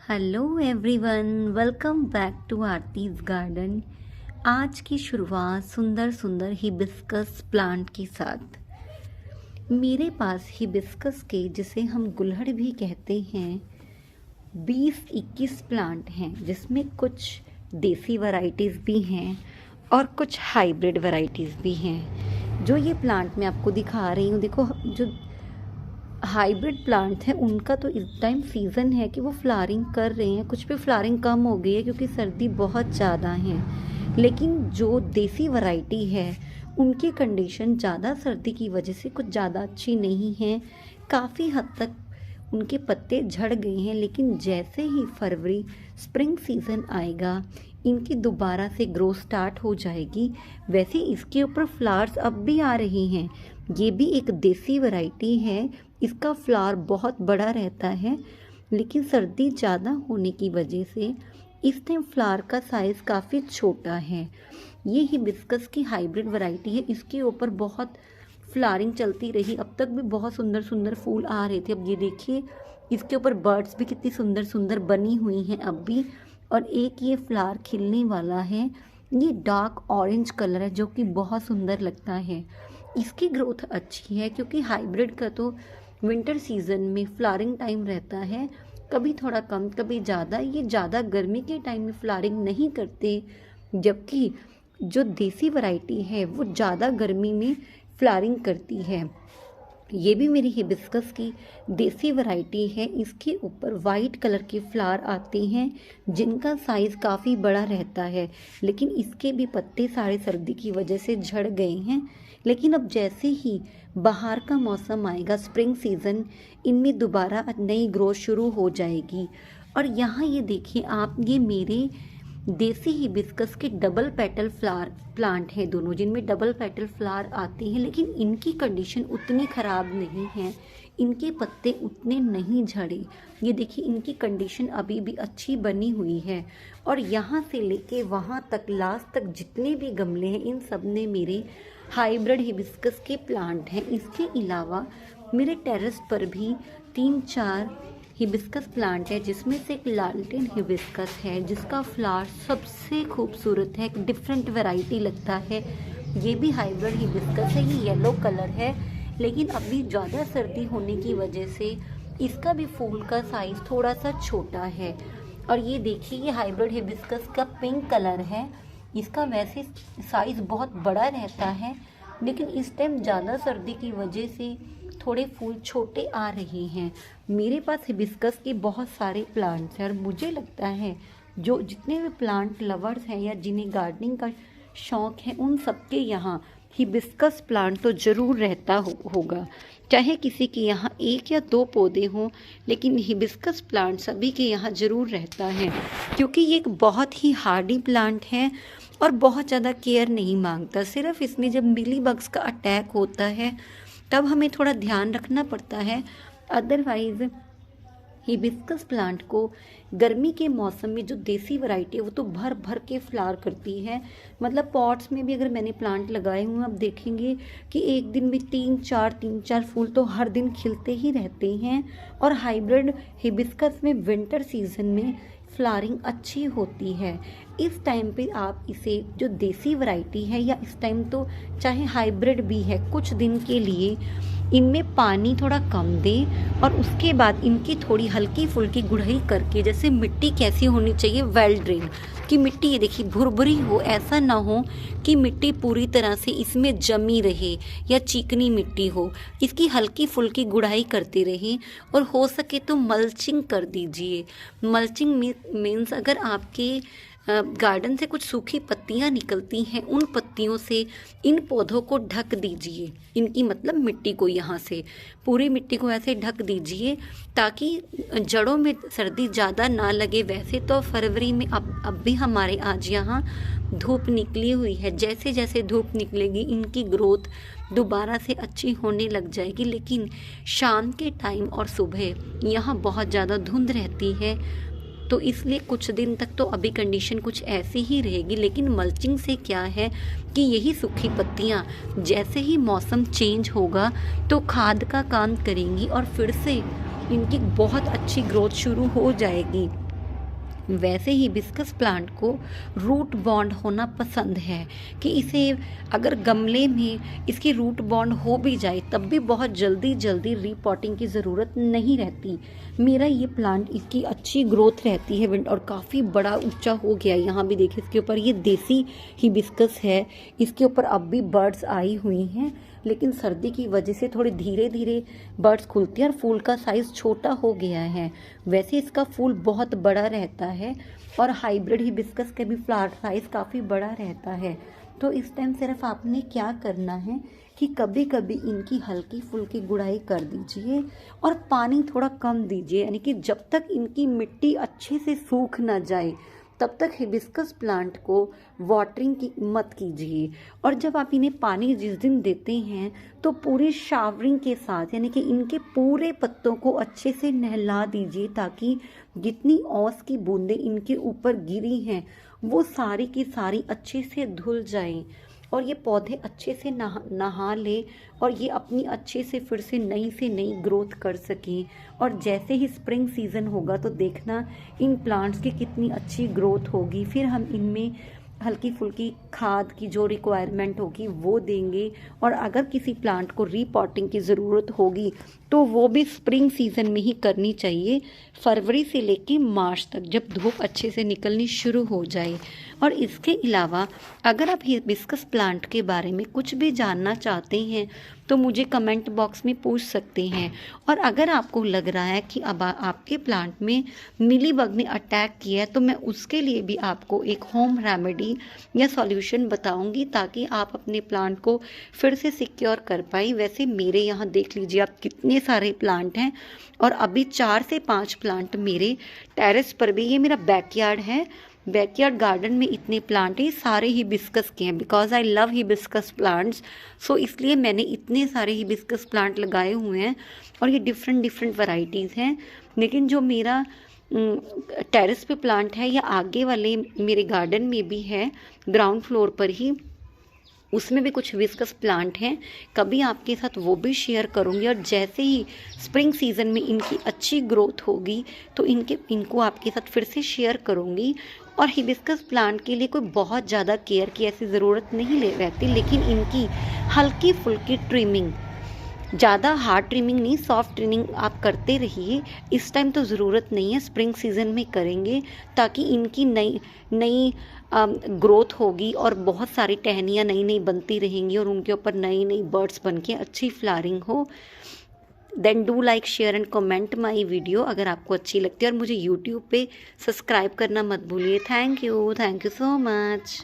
Hello everyone, welcome back to Aarti's garden. आज की शुरुआत सुंदर सुंदर हिबिस्कस प्लांट के साथ। मेरे पास हिबिस्कस के, जिसे हम गुलहड़ भी कहते हैं, 20-21 प्लांट हैं, जिसमें कुछ देसी वैरायटीज़ भी हैं और कुछ हाइब्रिड वैरायटीज़ भी हैं। जो ये प्लांट मैं आपको दिखा रही हूँ, देखो, जो हाइब्रिड प्लांट हैं उनका तो इस टाइम सीज़न है कि वो फ्लावरिंग कर रहे हैं। कुछ पे फ्लावरिंग कम हो गई है क्योंकि सर्दी बहुत ज़्यादा है, लेकिन जो देसी वैरायटी है उनकी कंडीशन ज़्यादा सर्दी की वजह से कुछ ज़्यादा अच्छी नहीं है। काफ़ी हद तक उनके पत्ते झड़ गए हैं, लेकिन जैसे ही फरवरी स्प्रिंग सीज़न आएगा इनकी दोबारा से ग्रोथ स्टार्ट हो जाएगी। वैसे इसके ऊपर फ्लावर्स अब भी आ रहे हैं। ये भी एक देसी वैरायटी है। इसका फ्लावर बहुत बड़ा रहता है, लेकिन सर्दी ज़्यादा होने की वजह से इस टाइम फ्लावर का साइज़ काफ़ी छोटा है। ये हिबिस्कस की हाइब्रिड वैरायटी है। इसके ऊपर बहुत फ्लावरिंग चलती रही, अब तक भी बहुत सुंदर सुंदर फूल आ रहे थे। अब ये देखिए, इसके ऊपर बर्ड्स भी कितनी सुंदर सुंदर बनी हुई हैं अब भी। और एक ये फ्लावर खिलने वाला है। ये डार्क ऑरेंज कलर है जो कि बहुत सुंदर लगता है। इसकी ग्रोथ अच्छी है क्योंकि हाइब्रिड का तो विंटर सीजन में फ्लावरिंग टाइम रहता है, कभी थोड़ा कम कभी ज़्यादा। ये ज़्यादा गर्मी के टाइम में फ्लावरिंग नहीं करते, जबकि जो देसी वैरायटी है वो ज़्यादा गर्मी में फ्लावरिंग करती है। ये भी मेरी हिबिस्कस की देसी वैरायटी है। इसके ऊपर वाइट कलर के फ्लावर आते हैं जिनका साइज़ काफ़ी बड़ा रहता है, लेकिन इसके भी पत्ते सारे सर्दी की वजह से झड़ गए हैं। लेकिन अब जैसे ही बाहर का मौसम आएगा, स्प्रिंग सीज़न, इनमें दोबारा नई ग्रोथ शुरू हो जाएगी। और यहाँ ये देखिए आप, ये मेरे देसी हिबिस्कस के डबल पेटल फ्लावर प्लांट हैं दोनों, जिनमें डबल पेटल फ्लावर आते हैं, लेकिन इनकी कंडीशन उतनी ख़राब नहीं है। इनके पत्ते उतने नहीं झड़े। ये देखिए, इनकी कंडीशन अभी भी अच्छी बनी हुई है। और यहाँ से लेके वहाँ तक लास्ट तक जितने भी गमले हैं, इन सब ने मेरे हाइब्रिड हिबिस्कस के प्लांट हैं। इसके अलावा मेरे टेरेस पर भी 3-4 हिबिस्कस प्लांट है, जिसमें से एक लालटेन हिबिस्कस है जिसका फ्लावर सबसे खूबसूरत है, एक डिफरेंट वैरायटी लगता है। ये भी हाइब्रिड हिबिस्कस है। ये येलो कलर है, लेकिन अभी ज़्यादा सर्दी होने की वजह से इसका भी फूल का साइज़ थोड़ा सा छोटा है। और ये देखिए, ये हाइब्रिड हिबिस्कस का पिंक कलर है। इसका वैसे साइज़ बहुत बड़ा रहता है, लेकिन इस टाइम ज़्यादा सर्दी की वजह से थोड़े फूल छोटे आ रहे हैं। मेरे पास हिबिस्कस के बहुत सारे प्लांट्स हैं और मुझे लगता है जो जितने भी प्लांट लवर्स हैं या जिन्हें गार्डनिंग का शौक़ है, उन सबके यहाँ हिबिस्कस प्लांट तो ज़रूर रहता होगा। चाहे किसी के यहाँ 1 या 2 पौधे हों, लेकिन हिबिस्कस प्लांट सभी के यहाँ ज़रूर रहता है, क्योंकि ये एक बहुत ही हार्डी प्लांट है और बहुत ज़्यादा केयर नहीं मांगता। सिर्फ इसमें जब मिली बग्स का अटैक होता है तब हमें थोड़ा ध्यान रखना पड़ता है। अदरवाइज़ हिबिस्कस प्लांट को गर्मी के मौसम में जो देसी वैरायटी है वो तो भर भर के फ्लावर करती है। मतलब पॉट्स में भी अगर मैंने प्लांट लगाए हुए हैं, आप देखेंगे कि एक दिन में 3-4 फूल तो हर दिन खिलते ही रहते हैं। और हाइब्रिड हिबिस्कस में विंटर सीजन में फ्लावरिंग अच्छी होती है। इस टाइम पे आप इसे, जो देसी वैरायटी है या इस टाइम तो चाहे हाइब्रिड भी है, कुछ दिन के लिए इनमें पानी थोड़ा कम दें और उसके बाद इनकी थोड़ी हल्की फुल्की गुड़ाई करके, जैसे मिट्टी कैसी होनी चाहिए, वेल ड्रेन कि मिट्टी, ये देखिए, भुरभुरी हो। ऐसा ना हो कि मिट्टी पूरी तरह से इसमें जमी रहे या चिकनी मिट्टी हो। इसकी हल्की फुल्की गुड़ाई करते रहें और हो सके तो मल्चिंग कर दीजिए। मल्चिंग मीन्स अगर आपके गार्डन से कुछ सूखी पत्तियां निकलती हैं, उन पत्तियों से इन पौधों को ढक दीजिए। इनकी मतलब मिट्टी को, यहाँ से पूरी मिट्टी को ऐसे ढक दीजिए ताकि जड़ों में सर्दी ज़्यादा ना लगे। वैसे तो फरवरी में अब भी हमारे आज यहाँ धूप निकली हुई है। जैसे जैसे धूप निकलेगी इनकी ग्रोथ दोबारा से अच्छी होने लग जाएगी, लेकिन शाम के टाइम और सुबह यहाँ बहुत ज़्यादा धुंध रहती है, तो इसलिए कुछ दिन तक तो अभी कंडीशन कुछ ऐसी ही रहेगी। लेकिन मल्चिंग से क्या है कि यही सूखी पत्तियाँ जैसे ही मौसम चेंज होगा तो खाद का काम करेंगी और फिर से इनकी बहुत अच्छी ग्रोथ शुरू हो जाएगी। वैसे ही हिबिस्कस प्लांट को रूट बॉन्ड होना पसंद है कि इसे अगर गमले में इसकी रूट बॉन्ड हो भी जाए तब भी बहुत जल्दी जल्दी रीपॉटिंग की ज़रूरत नहीं रहती। मेरा ये प्लांट इसकी अच्छी ग्रोथ रहती है और काफ़ी बड़ा ऊंचा हो गया। यहाँ भी देखिए इसके ऊपर ये देसी हिबिस्कस है, इसके ऊपर अब भी बर्ड्स आई हुई हैं, लेकिन सर्दी की वजह से थोड़े धीरे धीरे बर्ड्स खुलती हैं और फूल का साइज़ छोटा हो गया है। वैसे इसका फूल बहुत बड़ा रहता है और हाइब्रिड हिबिस्कस का भी फ्लावर साइज़ काफ़ी बड़ा रहता है। तो इस टाइम सिर्फ आपने क्या करना है कि कभी कभी इनकी हल्की फुल्की गुड़ाई कर दीजिए और पानी थोड़ा कम दीजिए, यानी कि जब तक इनकी मिट्टी अच्छे से सूख ना जाए तब तक हिबिस्कस प्लांट को वाटरिंग की मत कीजिए। और जब आप इन्हें पानी जिस दिन देते हैं तो पूरी शावरिंग के साथ, यानी कि इनके पूरे पत्तों को अच्छे से नहला दीजिए ताकि जितनी ओस की बूंदें इनके ऊपर गिरी हैं वो सारी की सारी अच्छे से धुल जाएं और ये पौधे अच्छे से नहा ले और ये अपनी अच्छे से फिर से नई ग्रोथ कर सकें। और जैसे ही स्प्रिंग सीज़न होगा तो देखना इन प्लांट्स की कितनी अच्छी ग्रोथ होगी। फिर हम इनमें हल्की फुल्की खाद की जो रिक्वायरमेंट होगी वो देंगे और अगर किसी प्लांट को रीपॉटिंग की ज़रूरत होगी तो वो भी स्प्रिंग सीज़न में ही करनी चाहिए, फरवरी से लेके मार्च तक, जब धूप अच्छे से निकलनी शुरू हो जाए। और इसके अलावा अगर आप हिबिस्कस प्लांट के बारे में कुछ भी जानना चाहते हैं तो मुझे कमेंट बॉक्स में पूछ सकते हैं। और अगर आपको लग रहा है कि अब आपके प्लांट में मिलीबग ने अटैक किया है तो मैं उसके लिए भी आपको एक होम रेमेडी या सॉल्यूशन बताऊंगी ताकि आप अपने प्लांट को फिर से सिक्योर कर पाए। वैसे मेरे यहाँ देख लीजिए आप कितने सारे प्लांट हैं और अभी 4 से 5 प्लांट मेरे टेरेस पर भी, ये मेरा बैकयार्ड है, बैकयार्ड गार्डन में इतने प्लांट हैं, सारे हिबिस्कस के हैं। Because I love hibiscus plants, so इसलिए मैंने इतने सारे हिबिस्कस प्लांट लगाए हुए हैं और ये डिफरेंट वैरायटीज़ हैं। लेकिन जो मेरा टेरेस पे प्लांट है या आगे वाले मेरे गार्डन में भी है, ग्राउंड फ्लोर पर ही, उसमें भी कुछ हिबिस्कस प्लांट हैं, कभी आपके साथ वो भी शेयर करूँगी। और जैसे ही स्प्रिंग सीज़न में इनकी अच्छी ग्रोथ होगी तो इनको आपके साथ फिर से शेयर करूँगी। और हिबिस्कस प्लांट के लिए कोई बहुत ज़्यादा केयर की ऐसी ज़रूरत नहीं रहती, लेकिन इनकी हल्की फुल्की ट्रिमिंग, ज़्यादा हार्ड ट्रिमिंग नहीं, सॉफ्ट ट्रिमिंग आप करते रहिए। इस टाइम तो ज़रूरत नहीं है, स्प्रिंग सीज़न में करेंगे ताकि इनकी नई ग्रोथ होगी और बहुत सारी टहनियाँ नई बनती रहेंगी और उनके ऊपर नई बर्ड्स बन के अच्छी फ्लावरिंग हो। Then do like, share and comment my video अगर आपको अच्छी लगती है और मुझे यूट्यूब पे सब्सक्राइब करना मत भूलिए। Thank you so much.